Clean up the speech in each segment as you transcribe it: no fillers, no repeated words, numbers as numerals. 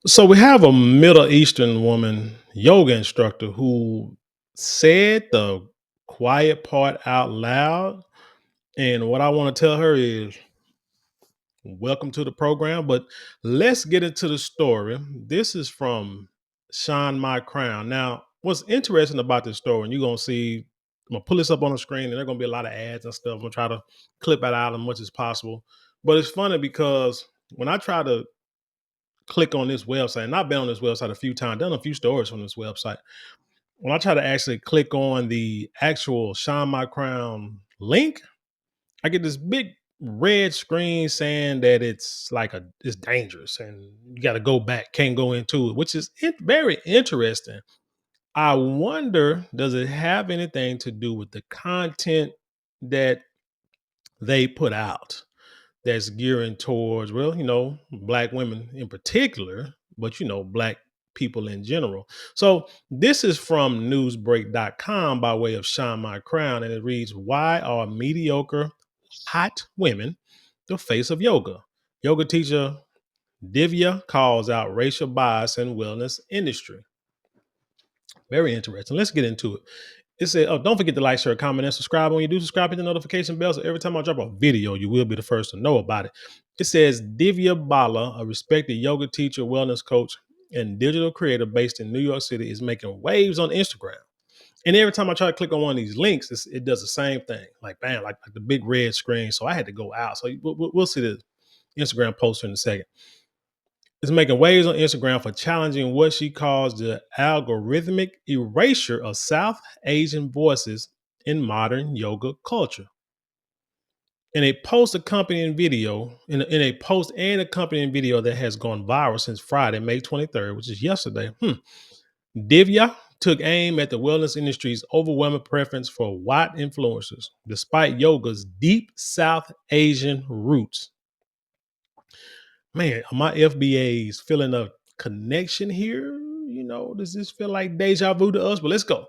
So we have a Middle Eastern woman yoga instructor who said the quiet part out loud. And what I want to tell her is welcome to the program. But let's get into the story. This is from Shine My Crown. Now, what's interesting about this story, and you're gonna see, I'm gonna pull this up on the screen, and there's gonna be a lot of ads and stuff. I'm gonna try to clip that out as much as possible. But it's funny because when I try to click on this website, and I've been on this website a few times, done a few stories from this website. When I try to actually click on the actual Shine My Crown link, I get this big red screen saying that it's dangerous and you got to go back, can't go into it, which is very interesting. I wonder, does it have anything to do with the content that they put out? That's gearing towards, well, black women in particular, but black people in general. So this is from newsbreak.com by way of Shine My Crown, and it reads, why are mediocre hot women the face of yoga? Yoga teacher Divya calls out racial bias in wellness industry. Very interesting. Let's get into it. It said, oh, don't forget to like, share, comment, and subscribe. When you do subscribe, hit the notification bell so every time I drop a video, you will be the first to know about it. It says Divya Bala, a respected yoga teacher, wellness coach, and digital creator based in New York City, is making waves on Instagram. And every time I try to click on one of these links, it does the same thing, like bam, like the big red screen. So I had to go out. So we'll see the Instagram post in a second. Is making waves on Instagram for challenging what she calls the algorithmic erasure of South Asian voices in modern yoga culture. In a post accompanying video, in a post and accompanying video that has gone viral since Friday, May 23rd, which is yesterday, Divya took aim at the wellness industry's overwhelming preference for white influencers, despite yoga's deep South Asian roots. Man, are my FBAs feeling a connection here? Does this feel like deja vu to us? But let's go.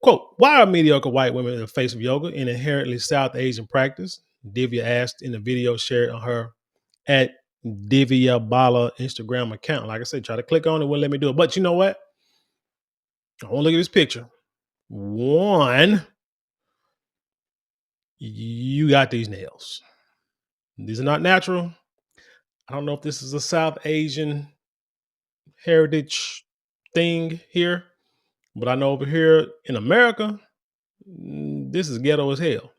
Quote, why are mediocre white women the face of yoga in inherently South Asian practice? Divya asked in a video shared on her at Divya Bala Instagram account. Like I said, try to click on it, wouldn't let me do it. But you know what? I want to look at this picture. One, you got these nails. These are not natural. I don't know if this is a South Asian heritage thing here, but I know over here in America, this is ghetto as hell.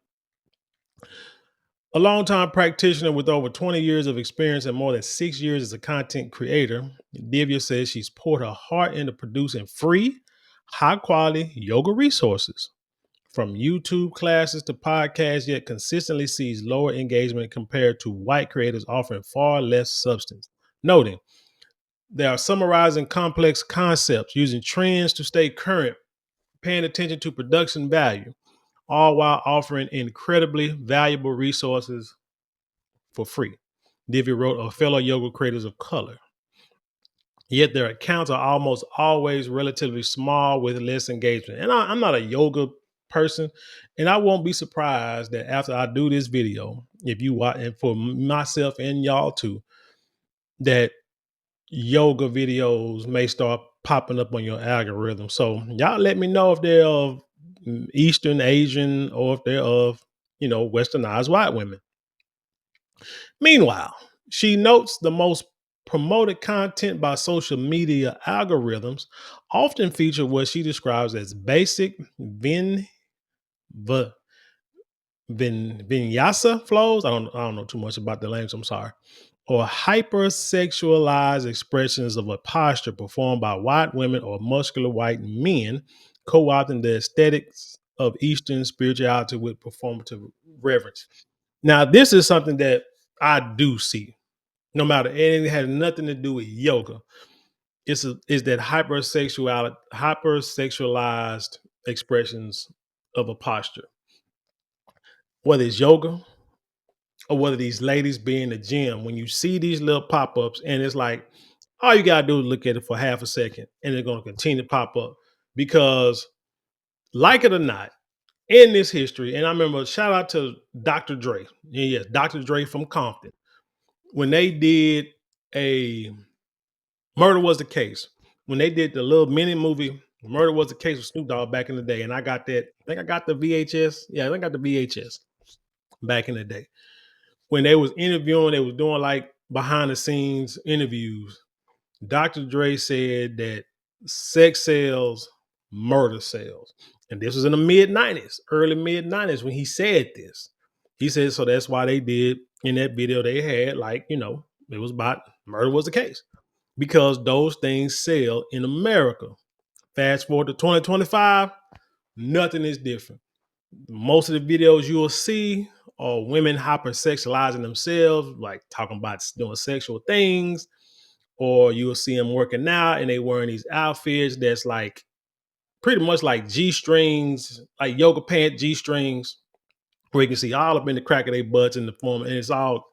A longtime practitioner with over 20 years of experience and more than 6 years as a content creator, Divya says she's poured her heart into producing free, high quality yoga resources. From YouTube classes to podcasts, yet consistently sees lower engagement compared to white creators offering far less substance. Noting, they are summarizing complex concepts, using trends to stay current, paying attention to production value, all while offering incredibly valuable resources for free. Divya wrote of fellow yoga creators of color. Yet their accounts are almost always relatively small with less engagement. And I'm not a yoga person, and I won't be surprised that after I do this video, if you watch, and for myself and y'all too, that yoga videos may start popping up on your algorithm. So y'all let me know if they're of Eastern Asian or if they're of, westernized white women. Meanwhile, she notes the most promoted content by social media algorithms often feature what she describes as basic v- vinyasa flows. I don't know too much about the language. I'm sorry. Or hypersexualized expressions of a posture performed by white women or muscular white men, co-opting the aesthetics of Eastern spirituality with performative reverence. Now, this is something that I do see. No matter, and it has nothing to do with yoga. Is that hypersexualized expressions of a posture, whether it's yoga or whether these ladies be in the gym. When you see these little pop ups, and it's like all you gotta do is look at it for half a second, and they're gonna continue to pop up because, like it or not, in this history, and I remember shout out to Dr. Dre, yes, Dr. Dre from Compton, when they did a Murder Was the Case. When they did the little mini movie, Murder Was the Case with Snoop Dogg back in the day, and I got that. I think I got the VHS. Yeah, I think I got the VHS back in the day. When they was interviewing, they was doing like behind the scenes interviews. Dr. Dre said that sex sells, murder sells. And this was in the mid 90s, early mid 90s when he said this. He said, so that's why they did in that video, they had like, it was about murder was the case because those things sell in America. Fast forward to 2025, nothing is different. Most of the videos you will see are women hypersexualizing themselves, like talking about doing sexual things, or you will see them working out and they wearing these outfits that's like pretty much like G strings, like yoga pant G strings, where you can see all up in the crack of their butts in the form, and it's all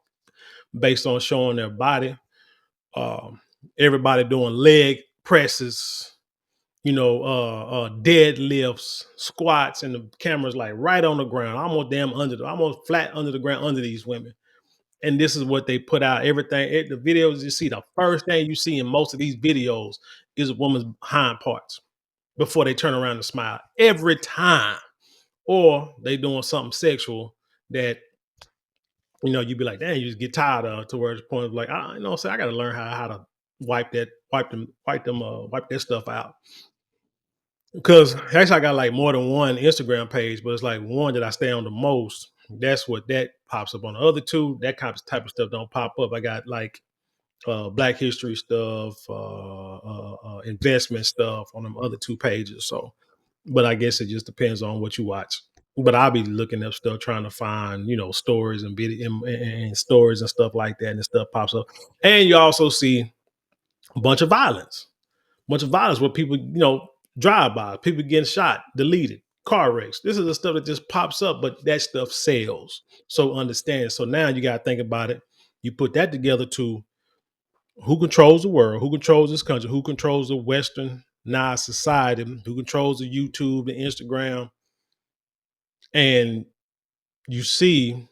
based on showing their body. Um, Everybody doing leg presses, deadlifts, squats, and the camera's like right on the ground, almost flat under the ground under these women. And this is what they put out. The videos you see, the first thing you see in most of these videos is a woman's hind parts before they turn around and smile every time. Or they doing something sexual that you'd be like, damn, you just get tired of towards the point of like, say I gotta learn how to wipe that stuff out. Because actually I got like more than one Instagram page, but it's like one that I stay on the most. That's what that pops up on. The other two, that kind of type of stuff don't pop up. I got like Black history stuff, investment stuff on them other two pages. So, but I guess it just depends on what you watch. But I'll be looking up stuff, trying to find stories and video and stories and stuff like that, and stuff pops up. And you also see a bunch of violence where people drive by, people getting shot, deleted, car wrecks. This is the stuff that just pops up, but that stuff sells. So understand. So now you got to think about it. You put that together to who controls the world, who controls this country, who controls the Western society, who controls the YouTube, the Instagram, and you see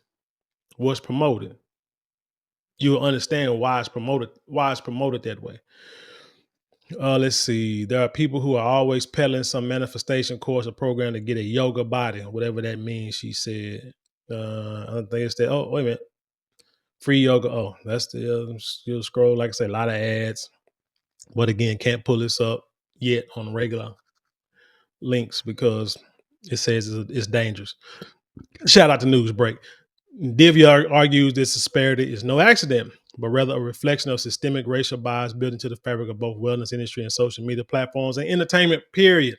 what's promoted. You'll understand why it's promoted that way. Let's see. There are people who are always peddling some manifestation course or program to get a yoga body, whatever that means. She said. I think it's that. Oh, wait a minute. Free yoga. Oh, that's the. You'll scroll. Like I said, a lot of ads. But again, can't pull this up yet on regular links because it says it's dangerous. Shout out to Newsbreak. Divya argues this disparity is no accident, but rather a reflection of systemic racial bias built into the fabric of both wellness industry and social media platforms and entertainment, period.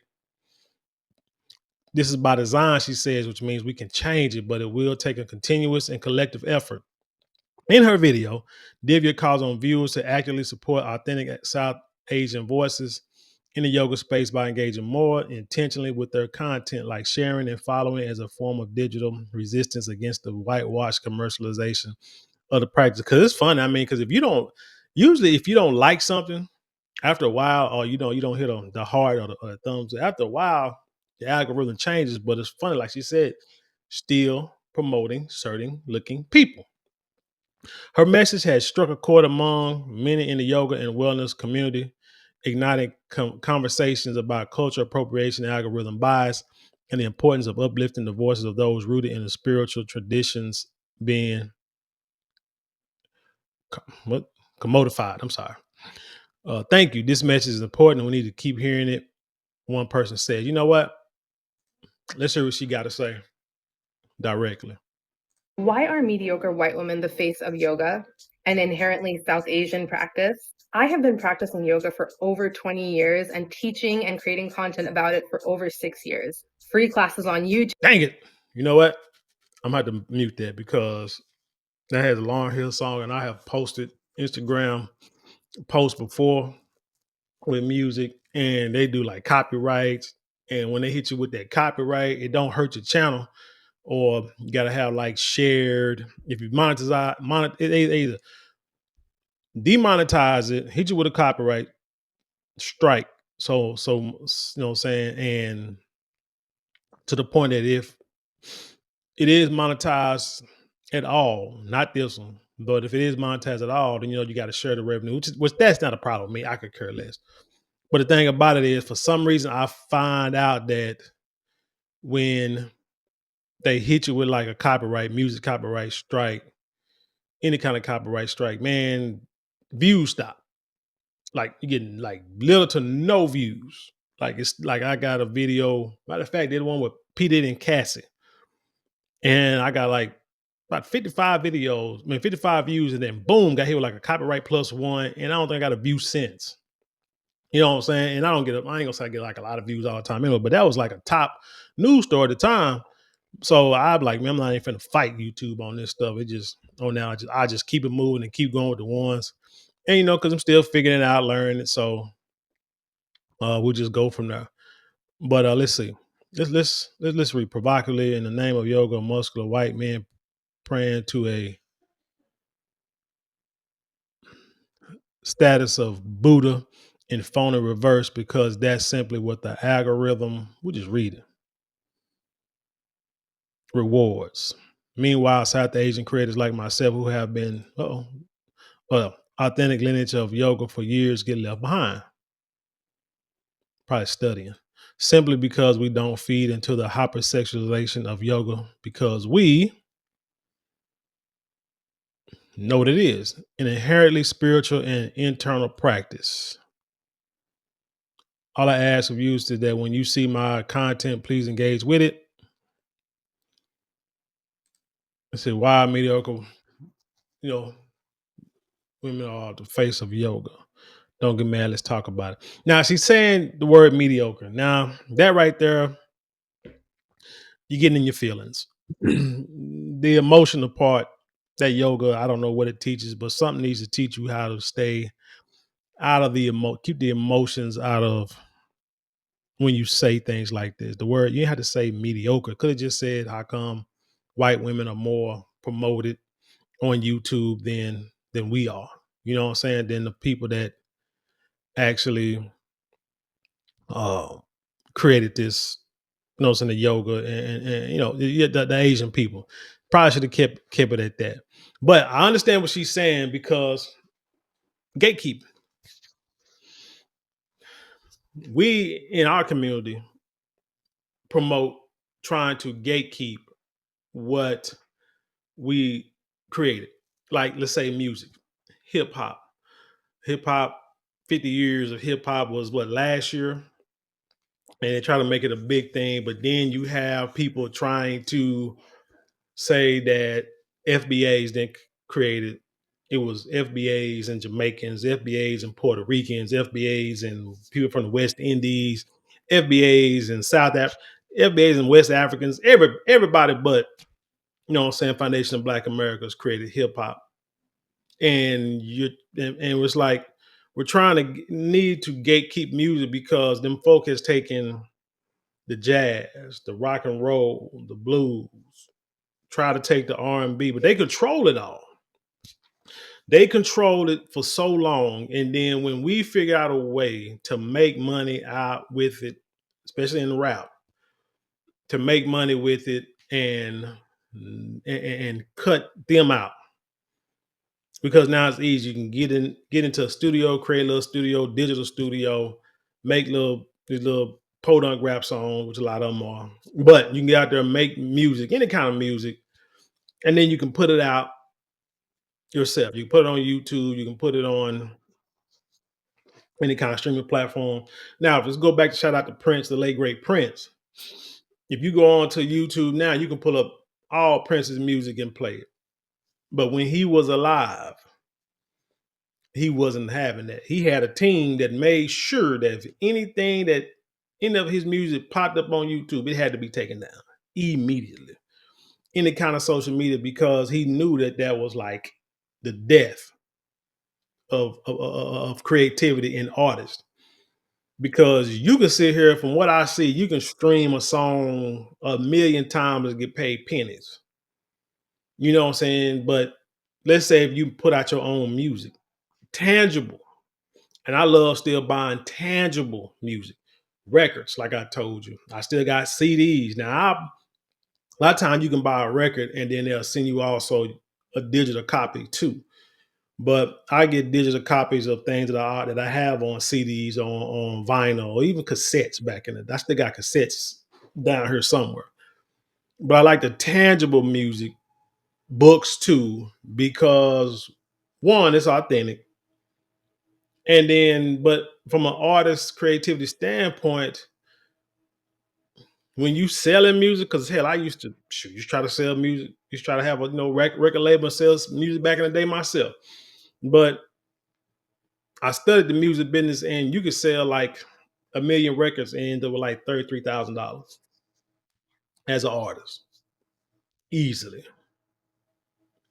This is by design, she says, which means we can change it, but it will take a continuous and collective effort. In her video, Divya calls on viewers to actively support authentic South Asian voices in the yoga space by engaging more intentionally with their content, like sharing and following as a form of digital resistance against the whitewash commercialization of the practice. Because it's fun. I mean, because if you don't like something, after a while, or you don't hit on the heart or the thumbs. After a while, the algorithm changes. But it's funny, like she said, still promoting certain looking people. Her message has struck a chord among many in the yoga and wellness community, igniting conversations about cultural appropriation, algorithm bias, and the importance of uplifting the voices of those rooted in the spiritual traditions being commodified. I'm sorry. Thank you. This message is important. We need to keep hearing it. One person said, you know what? Let's hear what she got to say directly. Why are mediocre white women the face of yoga, an inherently South Asian practice? I have been practicing yoga for over 20 years and teaching and creating content about it for over 6 years. Free classes on YouTube. Dang it. You know what? I'm going to have to mute that because that has a Lauryn Hill song, and I have posted Instagram posts before with music, and they do like copyrights. And when they hit you with that copyright, it don't hurt your channel, or you got to have like shared. If you they either demonetize it, hit you with a copyright strike. So you know what I'm saying, and to the point that if it is monetized at all, not this one, But if it is monetized at all, then you got to share the revenue, which that's not a problem with me. I could care less. But the thing about it is, for some reason, I find out that when they hit you with like a copyright, music copyright strike, any kind of copyright strike, man, views stop. Like you're getting like little to no views. Like it's like I got a video. Matter of fact, did one with P Diddy and Cassie, and I got like about 55 videos, I mean 55 views, and then boom, got hit with like a copyright plus one, and I don't think I got a view since. You know what I'm saying? And I don't get I ain't gonna say I get like a lot of views all the time anyway, but that was like a top news story at the time. So I'm like, man, I'm not even finna fight YouTube on this stuff. It just now I just keep it moving and keep going with the ones. And because I'm still figuring it out, learning it. So we'll just go from there. But let's see. Let's read provocatively in the name of yoga, muscular white men praying to a status of Buddha in phony reverse because that's simply what the algorithm, we'll just read it, rewards. Meanwhile, South Asian creators like myself who have been, authentic lineage of yoga for years get left behind, probably studying, simply because we don't feed into the hypersexualization of yoga because we know what it is an inherently spiritual and internal practice. All I ask of you is that when you see my content, please engage with it. I said, why mediocre, you know, women are the face of yoga. Don't get mad. Let's talk about it. Now, she's saying the word mediocre. Now, that right there, you're getting in your feelings. The emotional part, that yoga, I don't know what it teaches, but something needs to teach you how to stay out of keep the emotions out of when you say things like this. The word, you have to say mediocre. Could have just said, how come white women are more promoted on YouTube than we are? You know what I'm saying? Than the people that actually uh created this, in the yoga and the Asian people. Probably should have kept it at that. But I understand what she's saying because gatekeeping. We in our community promote trying to gatekeep what we created. Like let's say music, hip hop. Hip hop, 50 years of hip hop was what last year? And they try to make it a big thing, but then you have people trying to say that FBAs then created it was FBAs and Jamaicans, FBAs and Puerto Ricans, FBAs and people from the West Indies, FBAs and FBAs and West Africans, everybody but what I'm saying, Foundation of Black Americans created hip hop. And it was like we're trying to need to gatekeep music because them folk has taken the jazz, the rock and roll, the blues, try to take the R&B, but they control it all. They controlled it for so long, and then when we figure out a way to make money out with it, especially in rap, to make money with it and cut them out, because now it's easy. You can get into a studio, create a little studio, digital studio, make these little podunk rap songs, which a lot of them are. But you can get out there and make music, any kind of music, and then you can put it out yourself. You can put it on YouTube. You can put it on any kind of streaming platform. Now, let's go back to shout out to Prince, the late great Prince. If you go on to YouTube now, you can pull up all Prince's music and play it. But when he was alive, he wasn't having that. He had a team that made sure that if anything that any of his music popped up on YouTube, it had to be taken down immediately. Any kind of social media, because he knew that was like the death of creativity in artists. Because you can sit here, from what I see, you can stream a song a million times and get paid pennies. You know what I'm saying? But let's say if you put out your own music, tangible, and I love still buying tangible music, records, like I told you. I still got CDs. Now, a lot of times you can buy a record and then they'll send you also a digital copy too. But I get digital copies of things that I have on CDs, on vinyl, or even cassettes back in the day. I still got cassettes down here somewhere. But I like the tangible music, books too, because one, it's authentic. And then, but from an artist creativity standpoint, when you selling music, because hell, I used to shoot, used to try to sell music, used to try to have a record label and sell music back in the day myself. But I studied the music business, and you could sell like a million records and they were like $33,000 as an artist, easily.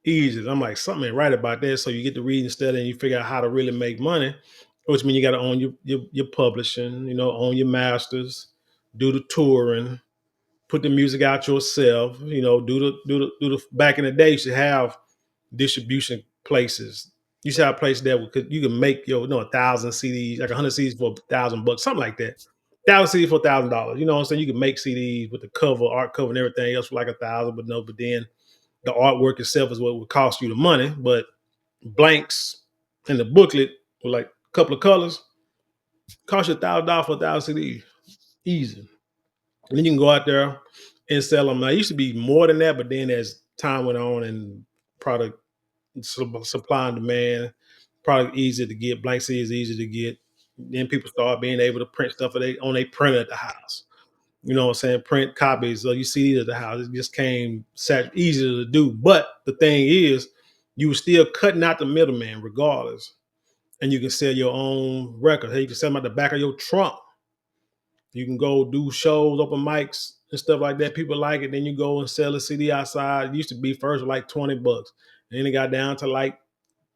Easily. I'm like, something ain't right about that. So you get to read and study and you figure out how to really make money, which means you got to own your publishing, own your masters, do the touring, put the music out yourself, do the back in the day you should have distribution places. You should have places that you can make 1,000 CDs, like 100 CDs for $1,000, something like that. 1,000 CDs for $1,000. You know what I'm saying? You can make CDs with the cover, art cover, and everything else for like 1,000, but no, but then the artwork itself is what would cost you the money. But blanks in the booklet with like a couple of colors cost you $1,000 for 1,000 CDs. Easy. And then you can go out there and sell them. Now, it used to be more than that, but then as time went on and product supply and demand, product easy to get, blank CDs is easy to get. Then people start being able to print stuff on a printer at the house. You know what I'm saying? Print copies of you CDs at the house. It just came easier to do. But the thing is, you were still cutting out the middleman regardless. And you can sell your own record. Hey, you can sell them at the back of your trunk. You can go do shows, open mics, and stuff like that. People like it. Then you go and sell a CD outside. It used to be first like $20. And then it got down to like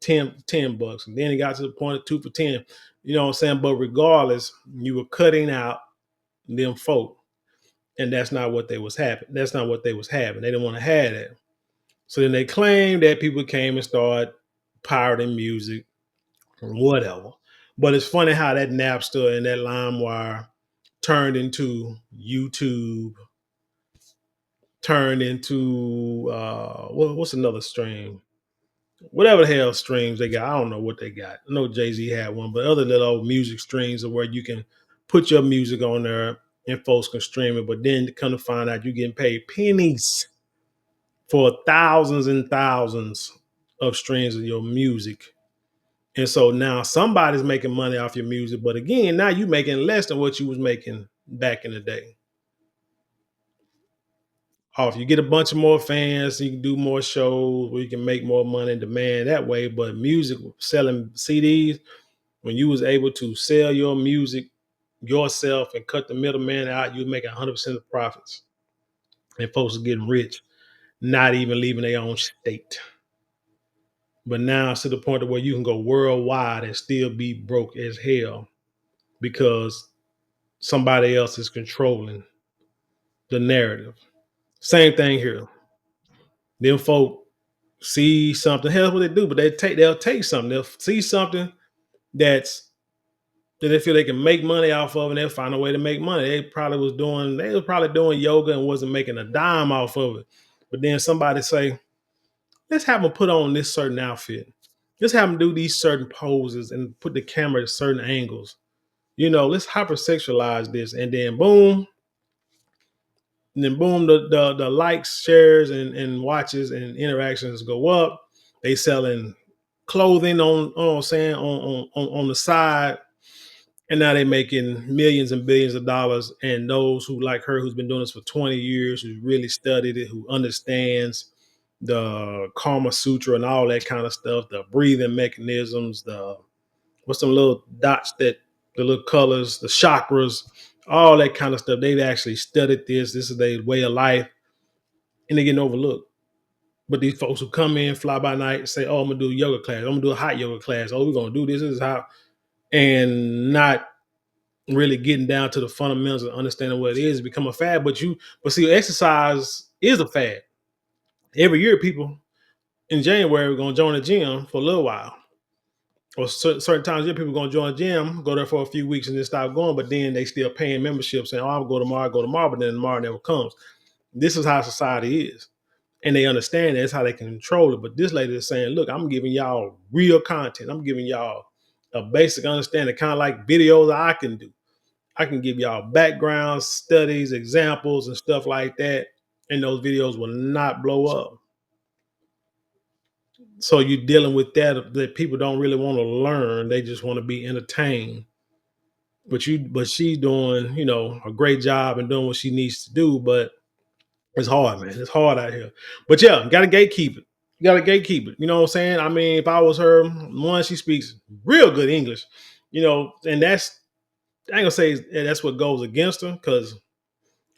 10 bucks. And then it got to the point of 2 for 10. You know what I'm saying? But regardless, you were cutting out them folk. And that's not what they was having. That's not what they was having. They didn't want to have that. So then they claimed that people came and started pirating music or whatever. But it's funny how that Napster and that LimeWire turned into YouTube, turned into what's another stream? Whatever the hell streams they got. I don't know what they got. I know Jay-Z had one, but other little music streams are where you can put your music on there and folks can stream it. But then to come to find out you're getting paid pennies for thousands and thousands of streams of your music. And so now somebody's making money off your music, but again, now you making less than what you was making back in the day. Off you get a bunch of more fans, you can do more shows where you can make more money and demand that way. But music selling CDs, when you was able to sell your music yourself and cut the middleman out, you making 100% of profits. And folks are getting rich, not even leaving their own state. But now it's to the point of where you can go worldwide and still be broke as hell because somebody else is controlling the narrative. Same thing here. Them folk see something. Hell, what they do, but they'll take something. They'll see something that's that they feel they can make money off of, and they'll find a way to make money. They was probably doing yoga and wasn't making a dime off of it. But then somebody say, let's have them put on this certain outfit. Let's have them do these certain poses and put the camera at certain angles. Let's hypersexualize this. And then boom, the likes, shares, and watches and interactions go up. They selling clothing on, you know what I'm saying, on the side. And now they're making millions and billions of dollars. And those who like her, who's been doing this for 20 years, who really studied it, who understands the Karma Sutra and all that kind of stuff, the breathing mechanisms, what's some little dots the little colors, the chakras, all that kind of stuff. They've actually studied this. This is their way of life, and they're getting overlooked. But these folks who come in, fly by night, say, "Oh, I'm gonna do a yoga class. I'm gonna do a hot yoga class. Oh, we're gonna do this. This is how," and not really getting down to the fundamentals and understanding what it is to become a fad. But see, exercise is a fad. Every year, people in January are gonna join the gym for a little while. Or certain times, yeah, people going to join a gym, go there for a few weeks, and then stop going. But then they still paying membership, saying, "Oh, I'll go tomorrow, I'll go tomorrow," but then tomorrow never comes. This is how society is, and they understand that's how they can control it. But this lady is saying, look, I'm giving y'all real content. I'm giving y'all a basic understanding, kind of like videos I can do. I can give y'all backgrounds, studies, examples, and stuff like that. And those videos will not blow up. So you're dealing with that people don't really want to learn. They just want to be entertained. But she's doing, a great job and doing what she needs to do. But it's hard, man. It's hard out here. But yeah, gotta gatekeep it. You gotta gatekeep it. You know what I'm saying? I mean, if I was her, one, she speaks real good English, and that's I ain't gonna say that's what goes against her, because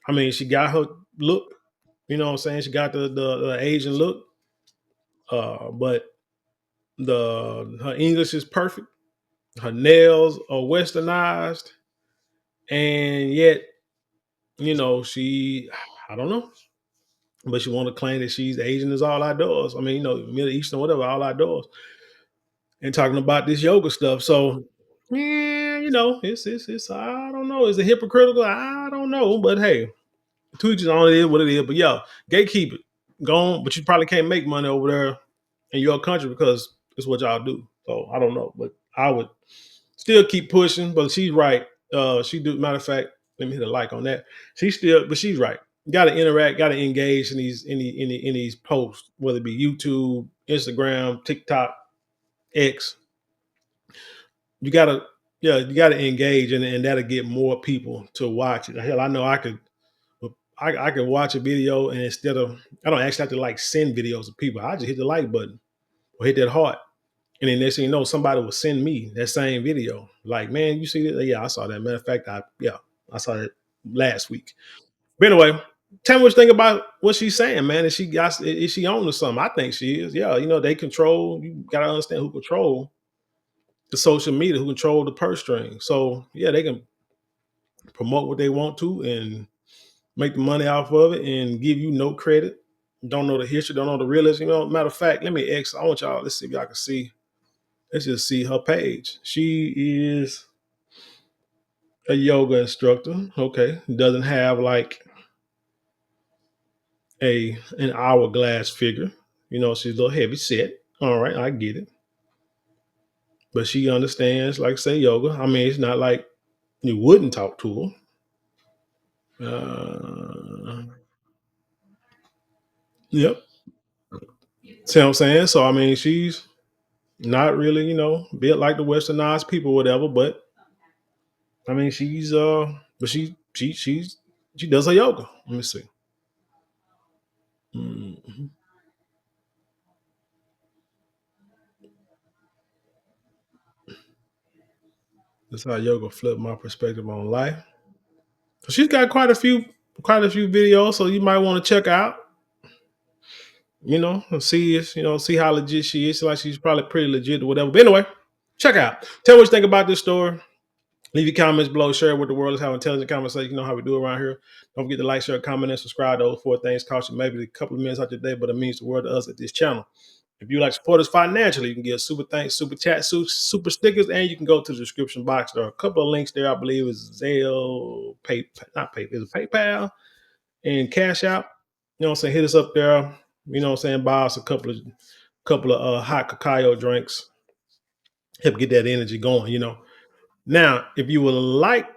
I mean she got her look, you know what I'm saying? She got the Asian look, but the her English is perfect. Her nails are westernized, and yet, she I don't know, but she want to claim that she's Asian is all outdoors. I mean, Middle Eastern, whatever, all outdoors, and talking about this yoga stuff. So, yeah, it's I don't know. Is it hypocritical? I don't know, but hey, to each his own. It is what it is. But yeah, gatekeep it. Go on, but you probably can't make money over there in your country because it's what y'all do. So I don't know, but I would still keep pushing. But she's right. She do. Matter of fact, let me hit a like on that. But she's right. Got to interact. Got to engage in these posts, whether it be YouTube, Instagram, TikTok, X. You gotta engage, and that'll get more people to watch it. Hell, I know I could watch a video, and instead of I don't actually have to like send videos to people. I just hit the like button or hit that heart. And then next thing you know, somebody will send me that same video. Like, man, you see that? Yeah, I saw that. Matter of fact, I saw that last week. But anyway, tell me what you think about what she's saying, man. Is she on to something? I think she is. Yeah, they control. You gotta understand who control the social media, who control the purse string. So yeah, they can promote what they want to and make the money off of it and give you no credit. Don't know the history, don't know the realism. Matter of fact, I want y'all, let's see if y'all can see. Let's just see her page. She is a yoga instructor. Okay. Doesn't have like an hourglass figure. She's a little heavy set. All right, I get it. But she understands, like say, yoga. I mean, it's not like you wouldn't talk to her. Yep. See what I'm saying? So I mean, she's not really, built like the westernized people, whatever. But I mean, but she does her yoga. Let me see. Mhm. That's how yoga flipped my perspective on life. So she's got quite a few videos, so you might want to check out. And see how legit she is. Like she's probably pretty legit or whatever. But anyway, check out. Tell me what you think about this story. Leave your comments below. Share it with the world. Let's have intelligent conversation. You know how we do around here. Don't forget to like, share, comment, and subscribe. Those four things cost you maybe a couple of minutes out your day, but it means the world to us at this channel. If you like to support us financially, you can get super thanks, super chat, super stickers, and you can go to the description box. There are a couple of links there. I believe is Zelle, not PayPal, is it PayPal and Cash App. You know what I'm saying? Hit us up there. You know what I'm saying? Buy us a couple of hot cacao drinks. Help get that energy going. Now, if you would like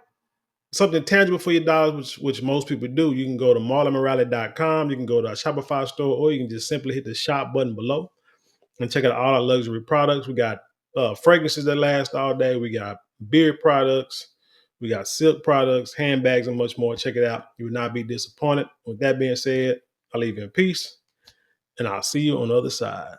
something tangible for your dollars, which most people do, you can go to marlonmorale.com. You can go to our Shopify store, or you can just simply hit the shop button below and check out all our luxury products. We got fragrances that last all day. We got beard products. We got silk products, handbags, and much more. Check it out. You will not be disappointed. With that being said, I'll leave you in peace, and I'll see you on the other side.